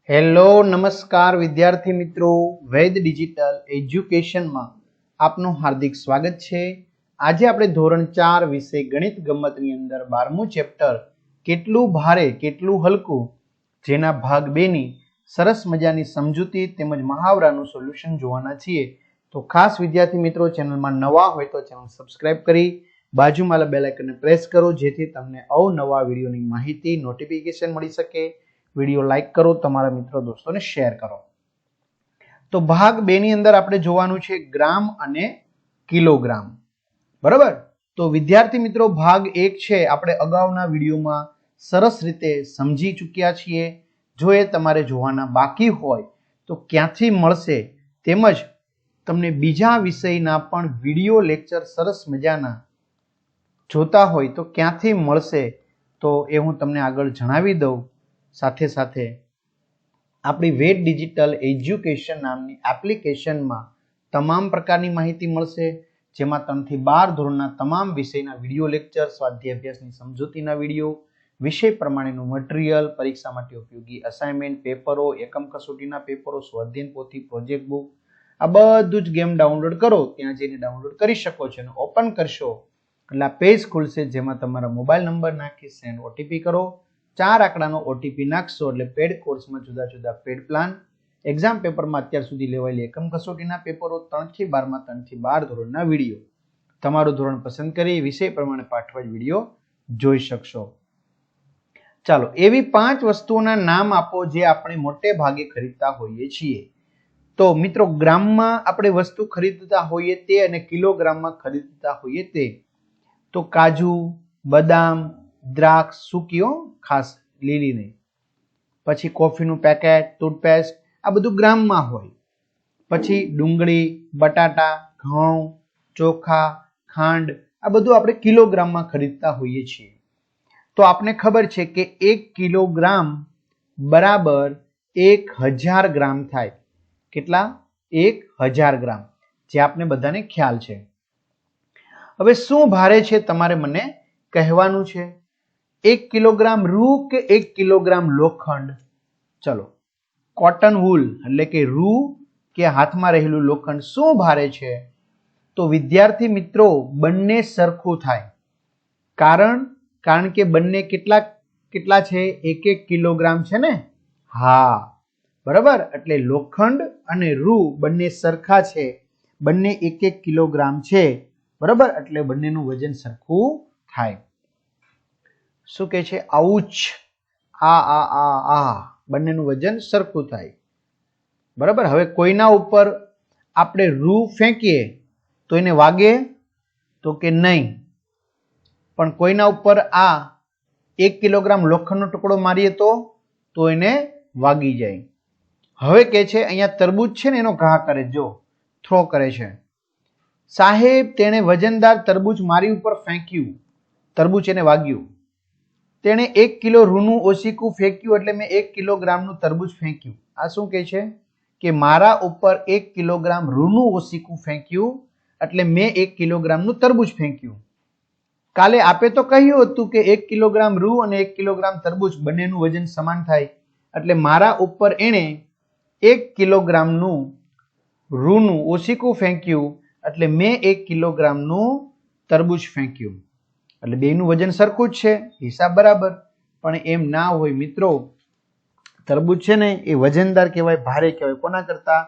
Hello નમસ્કાર વિદ્યાર્થી મિત્રો, વૈદ ડિજિટલ એજ્યુકેશનમાં આપનું હાર્દિક સ્વાગત છે। આજે આપણે ધોરણ 4 વિષય ગણિત ગમ્મતની અંદર 12મું ચેપ્ટર કેટલું ભારે કેટલું હલકું જેના ભાગ 2 ની સરસ મજાની સમજૂતી તેમજ મહાવરાનું સોલ્યુશન જોવાના છીએ। તો ખાસ વિદ્યાર્થી મિત્રો, ચેનલમાં નવા હોય તો ચેનલ સબસ્ક્રાઇબ કરી બાજુમાં બેલ આઇકનને પ્રેસ કરો જેથી તમને અવનવા વિડીયોની માહિતી નોટિફિકેશન મળી શકે। વિડીયો લાઈક કરો, તમારા મિત્રો દોસ્તોને શેર કરો। તો ભાગ 2 ની અંદર આપણે જોવાનું છે ગ્રામ અને કિલોગ્રામ, બરાબર। તો વિદ્યાર્થી મિત્રો, ભાગ 1 છે આપણે અગાઉના વિડીયોમાં સરસ રીતે સમજી ચૂક્યા છીએ। જો એ તમારે જોવાના બાકી હોય તો ક્યાંથી મળશે, તેમજ તમને બીજા વિષયના પણ વિડીયો લેક્ચર સરસ મજાના જોતા હોય તો ક્યાંથી મળશે, તો એ હું તમને આગળ જણાવી દઉં। સાથે સાથે આપણી વેદ ડિજિટલ એજ્યુકેશન નામની એપ્લિકેશનમાં તમામ પ્રકારની માહિતી મળશે, જેમાં 3 થી 12 ધોરણના તમામ વિષયના વિડીયો લેક્ચર, સ્વાધ્યાય અભ્યાસની સમજૂતીના વિડીયો, વિષય પ્રમાણેનું મટીરિયલ, પરીક્ષા માટે ઉપયોગી અસાઇનમેન્ટ, પેપરો, એકમ કસોટીના પેપરો, સ્વાધ્યાય પોથી, પ્રોજેક્ટ બુક, આ બધું જ ગેમ ડાઉનલોડ કરો ત્યાં જઈને ડાઉનલોડ કરી શકો છો અને ઓપન કરશો એટલે આ પેજ ખુલશે, જેમાં તમારા મોબાઈલ નંબર નાખી સેન્ડ ઓટીપી કરો। 4 આંકડાનો ઓટીપી નાખશો એટલે પેડ કોર્સમાં જુદા જુદા પેડ પ્લાન, એક્ઝામ પેપરમાં અત્યાર સુધી લેવાયેલી એકમ કસોટીના પેપરો, 3 થી 12 માં 3 થી 12 ધોરણના વિડીયો, તમારું ધોરણ પસંદ કરી વિષય પ્રમાણે પાઠવાજ વિડીયો જોઈ શકશો। ચાલો, એવી 5 વસ્તુઓના નામ આપો જે આપણે મોટે ભાગે ખરીદતા હોઈએ છીએ। તો મિત્રો, ગ્રામમાં આપણે વસ્તુ ખરીદતા હોઈએ તે અને કિલોગ્રામમાં ખરીદતા હોઈએ તે, તો કાજુ, બદામ, દ્રાક્ષ, સૂકીઓ ખાસ લીલી નહીં, પછી કોફીનું પેકેટ, ટૂથપેસ્ટ, આ બધું ગ્રામમાં હોય। પછી ડુંગળી, બટાટા, ઘઉં, ચોખા, ખાંડ, આ બધું આપણે કિલોગ્રામમાં ખરીદતા હોઈએ છીએ। તો આપને ખબર છે કે 1 કિલોગ્રામ બરાબર 1000 ગ્રામ થાય। કેટલા? 1000 ગ્રામ, જે આપને બધાને ખ્યાલ છે। હવે શું ભારે છે તમારે મને કહેવાનું છે, 1 કિલોગ્રામ રૂ કે 1 કિલોગ્રામ લોખંડ? ચલો, કોટન વૂલ એટલે કે રૂ કે હાથમાં રહેલું લોખંડ શું ભારે છે? તો વિદ્યાર્થી મિત્રો, બંને સરખું થાય। કારણ કે બંને કેટલા છે? 1 કિલોગ્રામ છે ને? હા, બરાબર। એટલે લોખંડ અને રૂ બંને સરખા છે, બંને 1 કિલોગ્રામ છે, બરાબર। એટલે બંનેનું વજન સરખું થાય। શું કહે છે? આઉચ, આ બંનેનું વજન સરખું થાય, બરાબર। હવે કોઈના ઉપર આપણે રૂ ફેંકીએ તો એને વાગે? તો કે નહીં, પણ કોઈના ઉપર આ 1 કિલોગ્રામ લોખંડનો ટુકડો મારીએ તો એને વાગી જાય। હવે કે છે અહીંયા તરબૂચ છે ને એનો ઘા કરે, જો થ્રો કરે છે। સાહેબ, તેણે વજનદાર તરબૂચ મારી ઉપર ફેંક્યું, તરબૂચ એને વાગ્યું। તેણે 1 કિલો રૂનું ઓશીકું ફેંક્યું એટલે મેં 1 કિલોગ્રામનું તરબૂચ ફેંક્યું। આ શું કહે છે? કે મારા ઉપર 1 કિલોગ્રામ રૂનું ઓશીકું ફેંક્યું એટલે મેં 1 કિલોગ્રામનું તરબૂચ ફેંક્યું। કાલે આપે તો કહ્યું હતું કે 1 કિલોગ્રામ રૂ અને 1 કિલોગ્રામ તરબૂચ બંનેનું વજન સમાન થાય, એટલે મારા ઉપર એણે 1 કિલોગ્રામનું રૂનું ઓશીકું ફેંક્યું એટલે મેં 1 કિલોગ્રામનું તરબૂચ ફેંક્યું, એટલે બેયનું વજન સરખું જ છે, હિસાબ બરાબર। પણ એમ ના હોય મિત્રો, તરબૂચ છે ને એ વજનદાર કહેવાય, ભારે કહેવાય, કોના કરતા?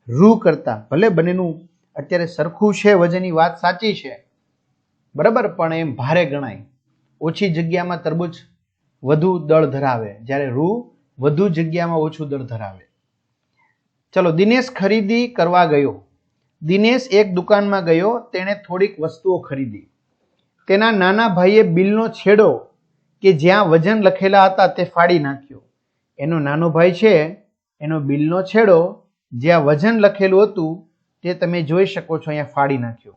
રૂ કરતા। ભલે બંનેનું અત્યારે સરખું છે, વજનની વાત સાચી છે, બરાબર, પણ એમ ભારે ગણાય। ઓછી જગ્યામાં તરબૂચ વધુ દળ ધરાવે, જ્યારે રૂ વધુ જગ્યામાં ઓછું દળ ધરાવે। ચલો, દિનેશ ખરીદી કરવા ગયો। દિનેશ એક દુકાનમાં ગયો, તેણે થોડીક વસ્તુઓ ખરીદી। તેના નાના ભાઈએ બિલનો છેડો કે જ્યાં વજન લખેલા હતા તે ફાડી નાખ્યો। એનો નાનો ભાઈ છે, એનો બિલનો છેડો જ્યાં વજન લખેલું હતું તે તમે જોઈ શકો છો અહીંયા ફાડી નાખ્યો।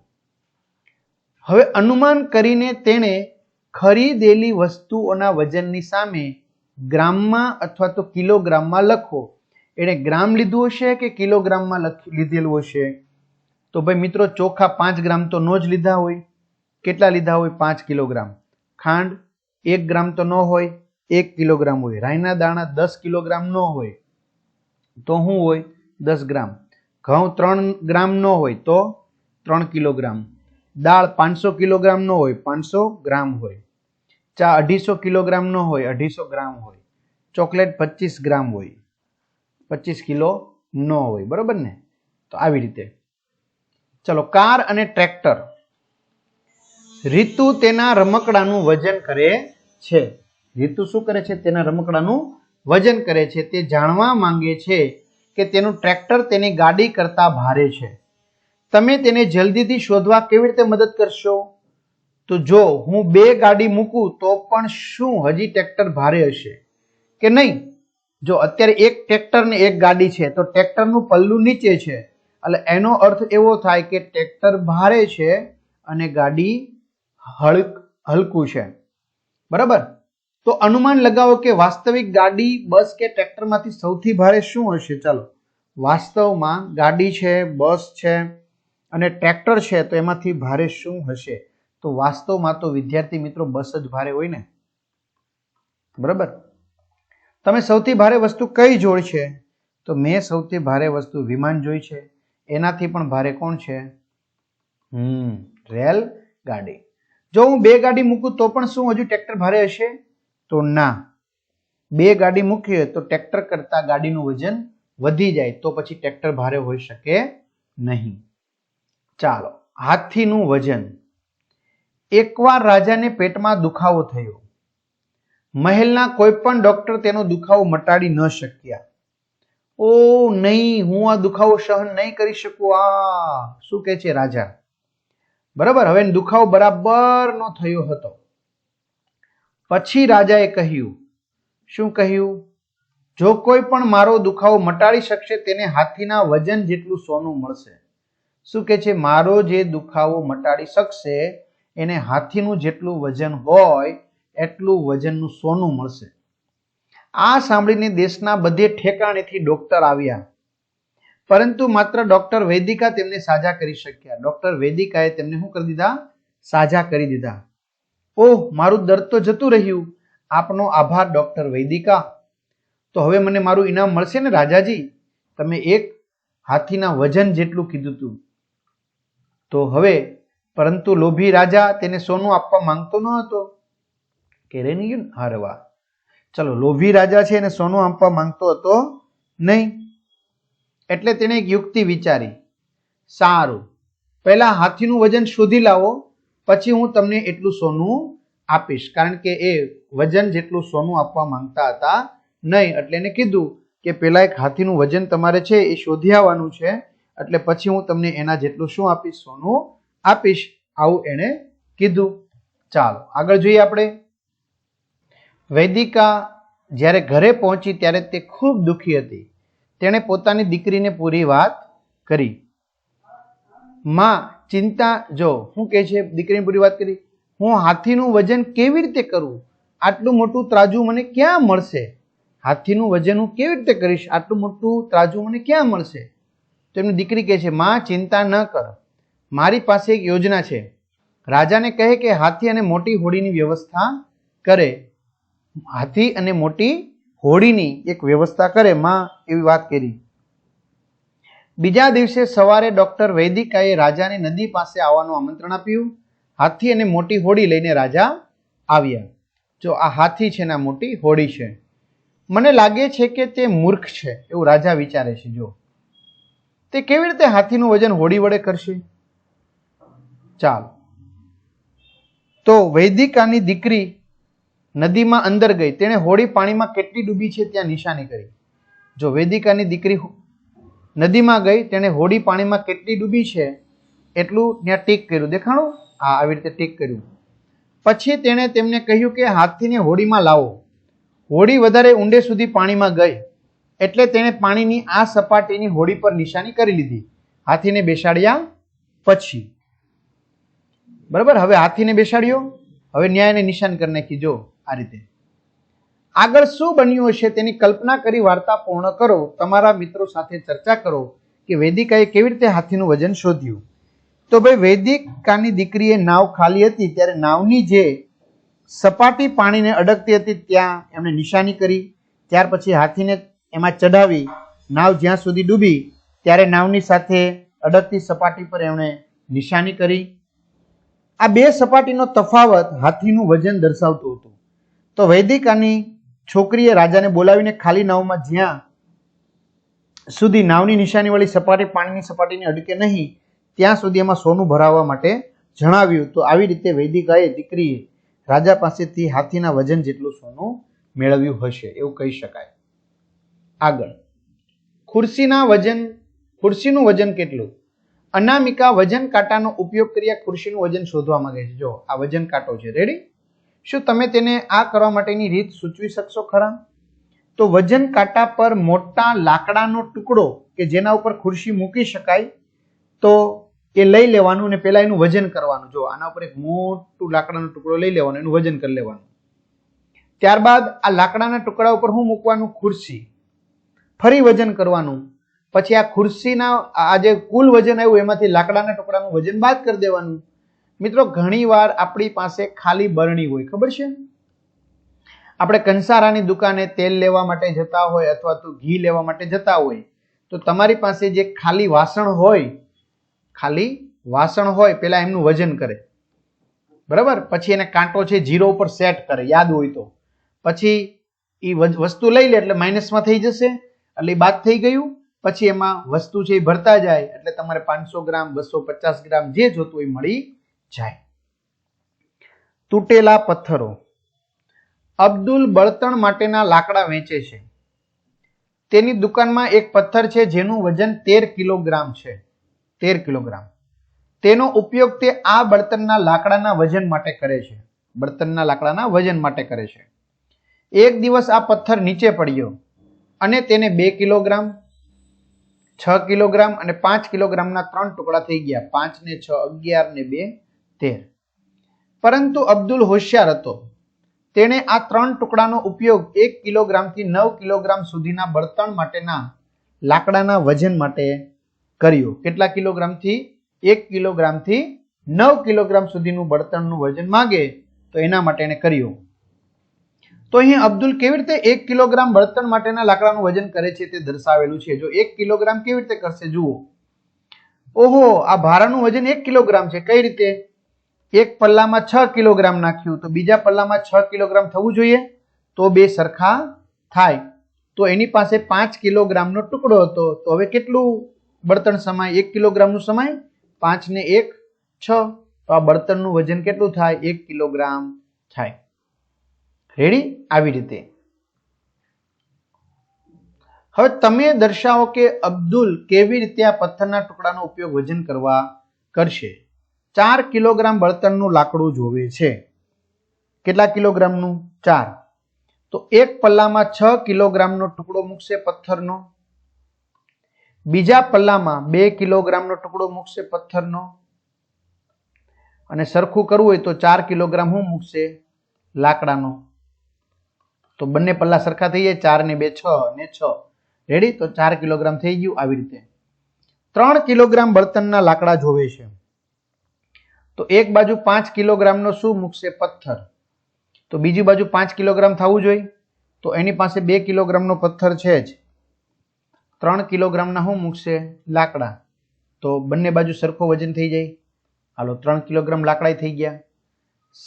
હવે અનુમાન કરીને તેણે ખરીદેલી વસ્તુઓના વજનની સામે ગ્રામમાં અથવા તો કિલોગ્રામમાં લખો। એણે ગ્રામ લીધું હશે કે કિલોગ્રામમાં લીધેલું હશે? તો ભાઈ મિત્રો, ચોખા 5 ગ્રામ તો નો જ લીધા હોય। કેટલા લીધા હોય? 5 કિલોગ્રામ। ખાંડ 1 ગ્રામ તો ન હોય, 1 કિલોગ્રામ હોય। રાઈના દાણા 10 કિલોગ્રામ ન હોય, તો શું હોય? 10 ગ્રામ. ઘઉં 3 ગ્રામ નો હોય તો 3 કિલોગ્રામ. દાળ 500 કિલોગ્રામ નો હોય 500 ગ્રામ હોય. ચા 250 કિલોગ્રામ નો હોય 250 ગ્રામ હોય. ચોકલેટ 25 ગ્રામ હોય 25 કિલો નો હોય. બરોબર ને? તો આવી રીતે. ચલો, કાર અને ટ્રેક્ટર. રીતુ તેના રમકડાનું વજન કરે છે. રીતુ શું કરે છે? તેના રમકડાનું વજન કરે છે. તે જાણવા માંગે છે કે તેનું ટ્રેક્ટર તેની ગાડી કરતા ભારે છે. તમે તેને જલ્દીથી શોધવા કેવી રીતે મદદ કરશો? તો જો હું 2 ગાડી મૂકું તો પણ શું હજી ટ્રેક્ટર ભારે હશે કે નહીં? જો અત્યારે એક ટ્રેક્ટર ને એક ગાડી છે તો ટ્રેક્ટરનું પલ્લું નીચે છે, એટલે એનો અર્થ એવો થાય કે ટ્રેક્ટર ભારે છે અને ગાડી હલકું છે. બરાબર? તો અનુમાન લગાવો કે વાસ્તવિક ગાડી, બસ કે ટ્રેક્ટરમાંથી સૌથી ભારે શું હશે? ચાલો, વાસ્તવમાં ગાડી છે, બસ છે અને ટ્રેક્ટર છે, તો એમાંથી ભારે શું હશે? તો વાસ્તવમાં તો વિદ્યાર્થી મિત્રો બસ જ ભારે હોય ને. બરાબર? તમે સૌથી ભારે વસ્તુ કઈ જોઈ છે? તો મેં સૌથી ભારે વસ્તુ વિમાન જોઈ છે. એનાથી પણ ભારે કોણ છે? રેલ ગાડી. જો હું 2 ગાડી મૂકું તો પણ શું હજુ ટ્રેક્ટર ભારે હશે? તો ના. 2 ગાડી મૂકીએ તો ટ્રેક્ટર કરતા ગાડીનું વજન વધી જાય, તો પછી ટ્રેક્ટર ભારે હોઈ શકે નહીં. ચાલો, હાથીનું વજન. એકવાર રાજાને પેટમાં દુખાવો થયો. મહેલના કોઈ પણ ડોક્ટર તેનો દુખાવો મટાડી ન શક્યા. ઓ નહીં, હું આ દુખાવો સહન નહીં કરી શકું. આ શું કહે છે રાજા? બરાબર? હવે દુખાવો બરાબર નો થયો હતો. પછી રાજાએ કહ્યું, શું કહ્યું? જો કોઈ પણ મારો દુખાવો મટાડી શકશે તેને હાથીના વજન જેટલું સોનું મળશે. શું કહે છે? મારો જે દુખાવો મટાડી શકશે એને હાથીનું જેટલું વજન હોય એટલું વજનનું સોનું મળશે. આ સાંભળીને દેશના બધે ઠેકાણેથી ડોક્ટર આવ્યા, પરંતુ માત્ર ડોક્ટર વૈદિકા તેમને સાજા કરી શક્યા. ડોક્ટર વૈદિકાએ તેમને શું કરી દીધા? સાજા કરી દીધા. ઓહ, મારું દર્દ તો જતું રહ્યું. આપનો આભાર ડોક્ટર વૈદિકા. તો હવે મને મારું ઇનામ મળશે ને રાજાજી? તમે એક હાથીના વજન જેટલું કીધું હતું. તો હવે પરંતુ લોભી રાજા તેને સોનું આપવા માંગતો ન હતો. કે રેની ગયું? અરે વાહ. ચલો, લોભી રાજા છે એને સોનું આપવા માંગતો હતો નહીં. એટલે તેને એક યુક્તિ વિચારી. સારું, પહેલા હાથીનું વજન શોધી લાવો, પછી હું તમને એટલું સોનું આપીશ. કારણ કે એ વજન જેટલું સોનું આપવા માંગતા હતા નહીં, એટલે એને કીધું કે પહેલા એક હાથીનું વજન તમારે છે એ શોધી આવવાનું છે, એટલે પછી હું તમને એના જેટલું શું આપીશ? સોનું આપીશ. આવું એને કીધું. ચાલો આગળ જોઈએ આપણે. વૈદિકા જ્યારે ઘરે પહોંચી ત્યારે તે ખૂબ દુઃખી હતી. તેણે પોતાની દીકરીને પૂરી વાત કરી. માં ચિંતા, જો શું કહે છે દીકરીને પૂરી વાત કરી. હું હાથીનું વજન કેવી રીતે કરું? આટલું મોટું ત્રાજુ મને ક્યાં મળશે? હાથીનું વજન હું કેવી રીતે કરીશ? આટલું મોટું ત્રાજુ મને ક્યાં મળશે? તો એમની દીકરી કહે છે, માં ચિંતા ન કર, મારી પાસે એક યોજના છે. રાજાને કહે કે હાથી અને મોટી હોડીની વ્યવસ્થા કરે. હાથી અને મોટી હોડીની એક વ્યવસ્થા કરે. માં એવી વાત કરી. બીજા દિવસે સવારે ડોક્ટર વૈદિકાએ રાજાને નદી પાસે આવવાનું આમંત્રણ આપ્યું. હાથી અને મોટી હોડી લઈને રાજા આવ્યા. જો આ હાથી છે ને આ મોટી હોડી છે. મને લાગે છે કે તે મૂર્ખ છે એવું રાજા વિચારે છે. જો તે કેવી રીતે હાથીનું વજન હોડી વડે કરશે? ચાલો, તો વૈદિકાની દીકરી નદીમાં અંદર ગઈ. તેણે હોડી પાણીમાં કેટલી ડૂબી છે ત્યાં નિશાની કરી. જો વૈદિકાની દીકરી નદીમાં ગઈ, તેણે હોડી પાણીમાં કેટલી ડૂબી છે એટલું ત્યાં ટીક કર્યું. દેખાણું? હા, આવી રીતે ટીક કર્યું. પછી તેણે તેમને કહ્યું કે હાથીને હોડીમાં લાવો. હોડી વધારે ઊંડે સુધી પાણીમાં ગઈ, એટલે તેણે પાણીની આ સપાટીની હોડી પર નિશાની કરી લીધી. હાથીને બેસાડ્યા પછી. બરાબર? હવે હાથીને બેસાડ્યો, હવે ન્યાયને નિશાન કરી નાખી. જો આ રીતે. આગળ શું બન્યું હશે તેની કલ્પના કરી વાર્તા પૂર્ણ કરો. તમારા મિત્રો સાથે ચર્ચા કરો કે વૈદિકાએ કેવી રીતે હાથીનું વજન શોધ્યું. તો ભાઈ, વૈદિકાની દીકરીએ નાવ ખાલી હતી ત્યારે નાવની જે સપાટી પાણીને અડકતી હતી ત્યાં એમણે નિશાની કરી. ત્યાર પછી હાથીને એમાં ચડાવી નાવ જ્યાં સુધી ડૂબી ત્યારે નાવની સાથે અડકતી સપાટી પર એમણે નિશાની કરી. આ બે સપાટીનો તફાવત હાથીનું વજન દર્શાવતું હતું. તો વૈદિકાની છોકરીએ રાજાને બોલાવીને ખાલી નાવમાં જ્યાં સુધી નાવની નિશાનીવાળી સપાટી પાણીની સપાટીને અડકે નહીં ત્યાં સુધી એમાં સોનું ભરાવવા માટે જણાવ્યું. તો આવી રીતે વૈદિકાએ દીકરીએ રાજા પાસેથી હાથીના વજન જેટલું સોનું મેળવ્યું હશે એવું કહી શકાય. આગળ, ખુરશીનું વજન કેટલું? અનામિકા વજન કાંટાનો ઉપયોગ કરી ખુરશીનું વજન શોધવા માંગે છે. જો આ વજન કાંટો છે, રેડી? શું તમે તેને આ કરવા માટેની રીત સૂચવી શકશો ખરા? તો વજન કાંટા પર મોટા લાકડાનો ટુકડો કે જેના ઉપર ખુરશી મૂકી શકાય તો એ લઈ લેવાનું અને પેલા એનું વજન કરવાનું. જો આના ઉપર એક મોટું લાકડાનો ટુકડો લઈ લેવાનો, એનું વજન કરી લેવાનું. ત્યારબાદ આ લાકડાના ટુકડા ઉપર શું મૂકવાનું? ખુરશી. ફરી વજન કરવાનું. પછી આ ખુરશીના આ જે કુલ વજન આવ્યું એમાંથી લાકડાના ટુકડાનું વજન બાદ કરી દેવાનું. મિત્રો, ઘણી વાર આપણી પાસે ખાલી બરણી હોય, ખબર છે? આપણે કંસારાની દુકાને તેલ લેવા માટે જતા હોય અથવા તો ઘી લેવા માટે જતા હોય તો તમારી પાસે જે ખાલી વાસણ હોય પેલા એમનું વજન કરે, બરાબર? પછી એને કાંટો છે જીરો ઉપર સેટ કરે, યાદ હોય તો. પછી એ વસ્તુ લઈ લે એટલે માઇનસમાં થઈ જશે, એટલે બાદ થઈ ગયું. પછી એમાં વસ્તુ છે એ ભરતા જાય એટલે તમારે 500 ગ્રામ 250 ગ્રામ જે જોતું એ મળી જાય. તૂટેલા પથ્થરો. અબ્દુલ બળતણ માટેના લાકડા વેચે છે. તેની દુકાનમાં એક પથ્થર છે જેનું વજન 13 કિલોગ્રામ છે. 13 કિલોગ્રામ. તેનો ઉપયોગ તે આ બળતણના લાકડાના વજન માટે કરે છે. એક દિવસ આ પથ્થર નીચે પડ્યો અને તેને 2 કિલોગ્રામ 6 કિલોગ્રામ અને 5 કિલોગ્રામના 3 ટુકડા થઈ ગયા. 5 ને 6 11 ને 2 13. પરંતુ અબ્દુલ હોશિયાર હતો. તેણે આ 3 ટુકડાનો ઉપયોગ 1 કિલોગ્રામથી 9 કિલોગ્રામ સુધીના બળતણ માટેના લાકડાના વજન માટે કર્યો. કેટલા કિલોગ્રામથી? 1 કિલોગ્રામથી 9 કિલોગ્રામ સુધીનું બળતણનું વજન માંગે તો એના માટે એને કર્યું. તો અહીં અબ્દુલ કેવી રીતે 1 કિલોગ્રામ બળતણ માટેના લાકડાનું વજન કરે છે તે દર્શાવેલું છે. જો 1 કિલોગ્રામ કેવી રીતે કરશે જુઓ. ઓહો, આ ભારાનું વજન 1 કિલોગ્રામ છે. કઈ રીતે? એક પલ્લામાં 6 કિલોગ્રામ નાખ્યું તો બીજા પલ્લામાં 6 કિલોગ્રામ થવું જોઈએ તો બે સરખા થાય. તો એની પાસે 5 કિલોગ્રામનો ટુકડો હતો તો હવે કેટલું બળતણ સમાય? 1 કિલોગ્રામનું સમાય. 5 ને 1 6. તો આ બળતણનું વજન કેટલું થાય? 1 કિલોગ્રામ થાય. રેડી? આવી રીતે. હવે તમે દર્શાવો કે અબ્દુલ કેવી રીતે આ પથ્થરના ટુકડાનો ઉપયોગ વજન કરવા કરશે. 4 કિલોગ્રામ બળતણનું લાકડું જોવે છે. કેટલા કિલોગ્રામનું? 4. તો એક પલ્લામાં 6 કિલોગ્રામનો ટુકડો મૂકશે પથ્થરનો. બીજા પલ્લામાં 2 કિલોગ્રામનો ટુકડો મૂકશે પથ્થરનો. અને સરખું કરવું હોય તો 4 કિલોગ્રામ હું મૂકશે? લાકડાનો. તો બંને પલ્લા સરખા થઈ જાય. 4 ને 2 6 ને 6. રેડી? તો 4 કિલોગ્રામ થઈ ગયું. આવી રીતે 3 કિલોગ્રામ બળતણના લાકડા જોવે છે. તો એક બાજુ 5 કિલોગ્રામનો શું મૂકશે? પથ્થર. તો બીજી બાજુ 5 કિલોગ્રામ થવું જોઈએ. તો એની પાસે 2 કિલોગ્રામનો પથ્થર છે જ. 3 કિલોગ્રામના શું મૂકશે? લાકડા. તો બંને બાજુ સરખો વજન થઈ જાય. હાલો, 3 કિલોગ્રામ લાકડા થઈ ગયા.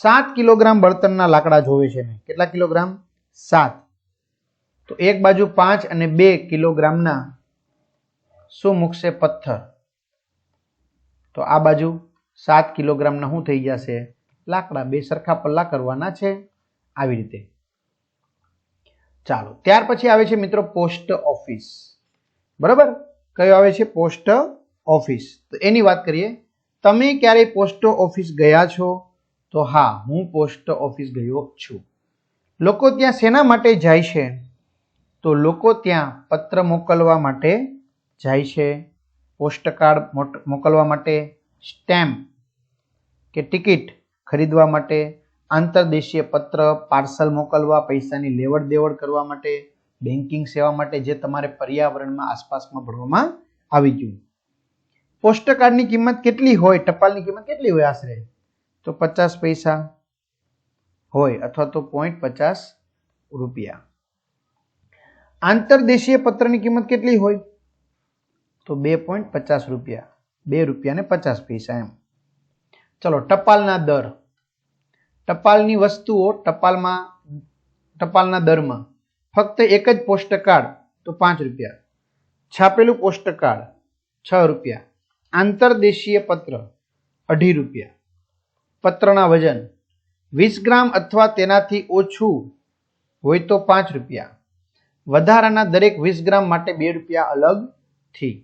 7 કિલોગ્રામ બળતણના લાકડા જોવે છે. કેટલા કિલોગ્રામ? 7. તો એક બાજુ 5 અને 2 કિલોગ્રામના શું મૂકશે? પથ્થર. તો આ બાજુ 7 કિલોગ્રામના શું થઈ જશે? લાકડા. બે સરખા પલ્લા કરવાના છે. આવી રીતે. ચાલો, ત્યાર પછી આવે છે મિત્રો પોસ્ટ ઓફિસ. બરાબર? કયો આવે છે? Post office. તો એની વાત કરીએ. તમે ક્યારેય પોસ્ટ ઓફિસ ગયા છો? તો હા, હું પોસ્ટ ઓફિસ ગયો છું. લોકો ત્યાં શેના માટે જાય છે? તો લોકો ત્યાં પત્ર મોકલવા માટે જાય છે, પોસ્ટકાર્ડ મોકલવા માટે, સ્ટેમ્પ કે ટિકિટ ખરીદવા માટે, આંતરદેશીય પત્ર પાર્સલ મોકલવા, પૈસાની લેવડ દેવડ કરવા માટે, બેન્કિંગ સેવા માટે, જે તમારે પર્યાવરણમાં આસપાસમાં ભણવામાં આવી ગયું. પોસ્ટકાર્ડની કિંમત કેટલી હોય? ટપાલની કિંમત કેટલી હોય આશરે? તો 50 પૈસા હોય અથવા તો 0.50 રૂપિયા. આંતરદેશીય પત્રની કિંમત કેટલી હોય? તો 2.50 રૂપિયા, 2 રૂપિયા ને 50 પૈસા એમ. ચલો, ટપાલના દર. ટપાલની વસ્તુઓ ટપાલના દરમાં ફક્ત એક જ પોસ્ટ કાર્ડ તો 5 રૂપિયા, છાપેલું પોસ્ટ કાર્ડ 6 રૂપિયા, આંતરદેશીય પત્ર 2.5 રૂપિયા, પત્રના વજન 20 ગ્રામ અથવા તેનાથી ઓછું હોય તો 5 રૂપિયા, વધારાના દરેક 20 ગ્રામ માટે 2 રૂપિયા અલગથી.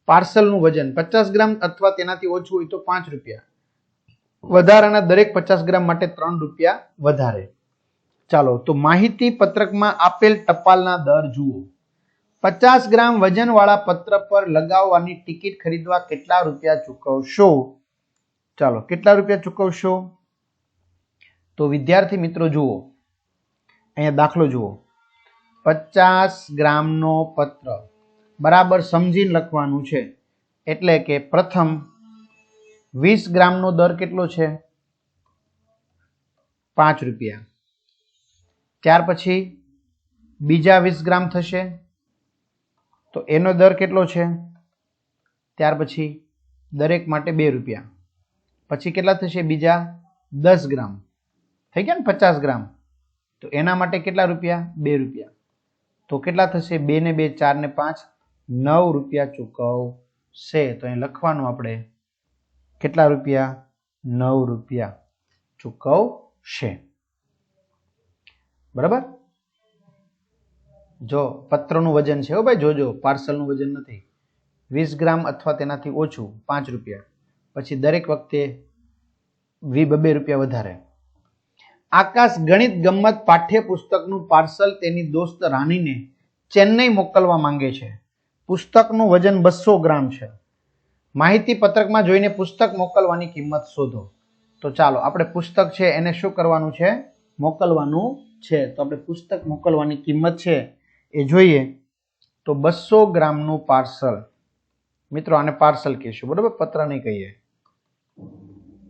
પાર્સલનું વજન 50 ગ્રામ અથવા તેનાથી ઓછું હોય તો 5 રૂપિયા, વધારાના દરેક 50 ગ્રામ માટે 3 રૂપિયા વધારે. ચાલો, તો માહિતી પત્રકમાં આપેલ ટપાલના દર જુઓ. 50 ગ્રામ વજનવાળા પત્ર પર લગાવવાની ટિકિટ ખરીદવા કેટલા રૂપિયા ચૂકવશો? ચાલો, કેટલા રૂપિયા ચૂકવશો? તો વિદ્યાર્થી મિત્રો જુઓ, અહીંયા દાખલો જુઓ. 50 ગ્રામનો પત્ર બરાબર સમજીને લખવાનું છે. એટલે કે પ્રથમ 20 ગ્રામનો દર કેટલો છે? 5 રૂપિયા. ત્યાર પછી બીજા 20 ગ્રામ થશે તો એનો દર કેટલો છે? ત્યાર પછી દરેક માટે 2 રૂપિયા. પછી કેટલા થશે? બીજા 10 ગ્રામ થઈ ગયા ને, 50 ગ્રામ. તો એના માટે કેટલા રૂપિયા? 2 રૂપિયા. તો કેટલા થશે? 2 ને 2 4 ને 5 9 રૂપિયા ચૂકવશે. તો અહીં લખવાનું આપણે કેટલા રૂપિયા? 9 રૂપિયા ચૂકવશે. બરાબર? જો પત્રનું વજન છે, ભાઈ જોજો, પાર્સલનું વજન નથી. 20 ગ્રામ અથવા તેનાથી ઓછું 5 રૂપિયા, પછી દરેક વખતે 2 રૂપિયા વધારે. આકાશ ગણિત ગમ્મત પાઠ્યપુસ્તકનું પાર્સલ તેની દોસ્ત રાનીને ચેન્નઈ મોકલવા માંગે છે. પુસ્તકનું વજન 200 ગ્રામ છે. માહિતી પત્રકમાં જોઈને પુસ્તક મોકલવાની કિંમત શોધો. તો ચાલો, આપણે પુસ્તક છે એને શું કરવાનું છે? મોકલવાનું છે. તો આપણે પુસ્તક મોકલવાની કિંમત છે એ જોઈએ. તો 200 ગ્રામનું પાર્સલ. મિત્રો આને પાર્સલ કહીશું, બરાબર? પત્ર નહીં કહીએ.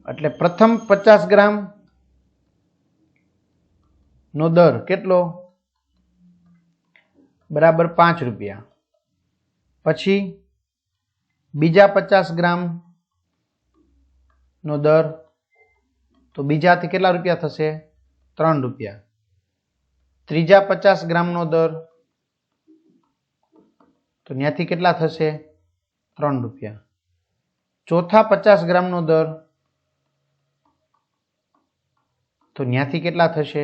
એટલે પ્રથમ 50 ગ્રામ નો દર કેટલો? બરાબર 5 રૂપિયા. પછી બીજા 50 ગ્રામ નો દર, તો બીજાથી કેટલા રૂપિયા થશે? 3 રૂપિયા. ત્રીજા 50 ગ્રામ નો દર, તો ત્યાંથી કેટલા થશે? 3 રૂપિયા. ચોથા 50 ગ્રામ નો દર, તો ત્યાંથી કેટલા થશે?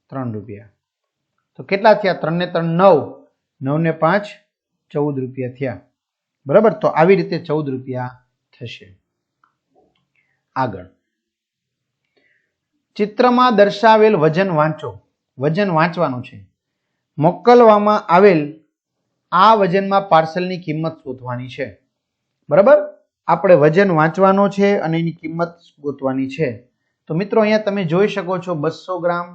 3 રૂપિયા. તો કેટલા થયા? 3 ને 3 9, 9 ને 5 14 રૂપિયા થયા. બરાબર? તો આવી રીતે 14 રૂપિયા થશે. આગળ ચિત્રમાં દર્શાવેલ વજન વાંચો. વજન વાંચવાનું છે. મોકલવામાં આવેલ આ વજનમાં પાર્સલની કિંમત શોધવાની છે. બરાબર? આપણે વજન વાંચવાનો છે અને એની કિંમત ગોતવાની છે. તો મિત્રો અહીંયા તમે જોઈ શકો છો 200 ગ્રામ,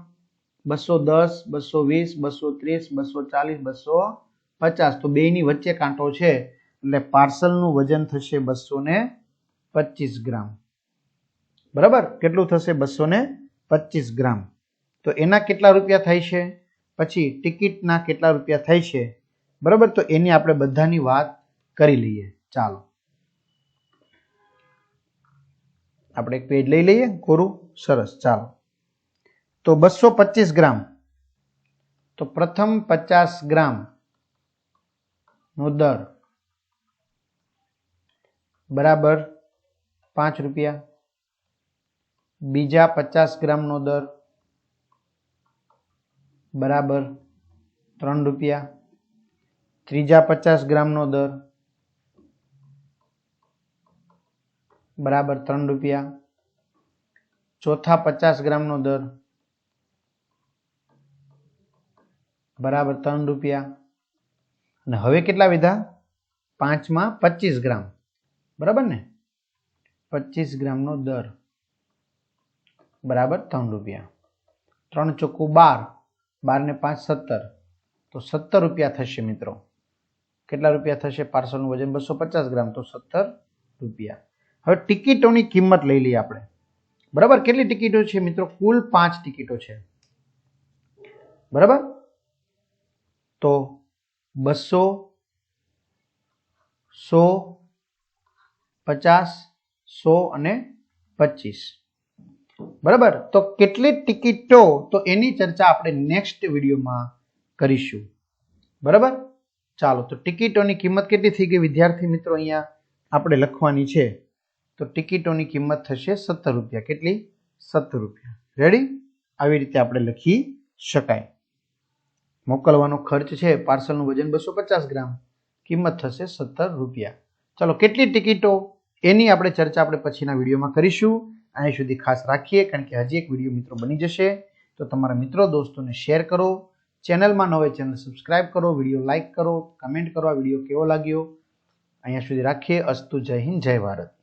210, 220, 230, 240, 250. તો બેની વચ્ચે કાંટો છે એટલે પાર્સલનું વજન થશે 225 ગ્રામ. બરાબર? કેટલું થશે? 225 ગ્રામ. તો એના કેટલા રૂપિયા થાય છે? પછી ટિકિટના કેટલા રૂપિયા થાય છે? બરાબર? તો એની આપણે બધાની વાત કરી લઈએ. ચાલો આપણે એક પેજ લઈ લઈએ કોરું. સરસ. ચાલો, તો 225 ગ્રામ. તો પ્રથમ 50 ગ્રામ નો દર બરાબર 5 રૂપિયા. બીજા 50 ગ્રામ નો દર બરાબર 3 રૂપિયા. ત્રીજા 50 ગ્રામ નો દર બરાબર 3 રૂપિયા. ચોથા 50 ગ્રામ નો દર બરાબર 3 રૂપિયા. અને હવે કેટલા વિધા? 5 માં 25 ગ્રામ. બરાબર ને? 25 ગ્રામ નો દર બરાબર 3 રૂપિયા. 3 ચોખ્ખું 12, 12 ને 5 17. તો 17 રૂપિયા થશે મિત્રો. કેટલા રૂપિયા થશે? પાર્સલનું વજન 250 ગ્રામ, તો 17 રૂપિયા. હવે ટિકિટોની કિંમત લઈ લઈએ આપણે. બરાબર? કેટલી ટિકિટો છે મિત્રો? કુલ 5 ટિકિટો છે. બરાબર? તો 200, 100, 50, 100 અને 25. બરાબર. તો કેટલી ટિકિટો, તો એની ચર્ચા આપણે નેક્સ્ટ વિડીયોમાં કરીશું. બરાબર. ચાલો, તો ટિકિટોની કિંમત કેટલી થઈ ગઈ વિદ્યાર્થી મિત્રો? અહીંયા આપણે લખવાની છે. તો ટિકિટોની કિંમત થશે 17 રૂપિયા. કેટલી? 17 રૂપિયા. રેડી? આવી રીતે આપણે લખી શકાય. મોકલવાનો ખર્ચ છે, પાર્સલનું વજન 250 ગ્રામ, કિંમત થશે 17 રૂપિયા. ચલો, કેટલી ટિકિટો એની આપણે ચર્ચા આપણે પછીના વિડીયોમાં કરીશું. અહીં સુધી ખાસ રાખીએ, કારણ કે હજી એક વિડીયો મિત્રો બની જશે. તો તમારા મિત્રો દોસ્તોને શેર કરો. ચેનલમાં ન હોય ચેનલ સબસ્ક્રાઇબ કરો, વિડીયો લાઇક કરો, કમેન્ટ કરો આ વિડીયો કેવો લાગ્યો. અહીંયા સુધી રાખીએ. અસ્તુ. જય હિન્દ, જય ભારત.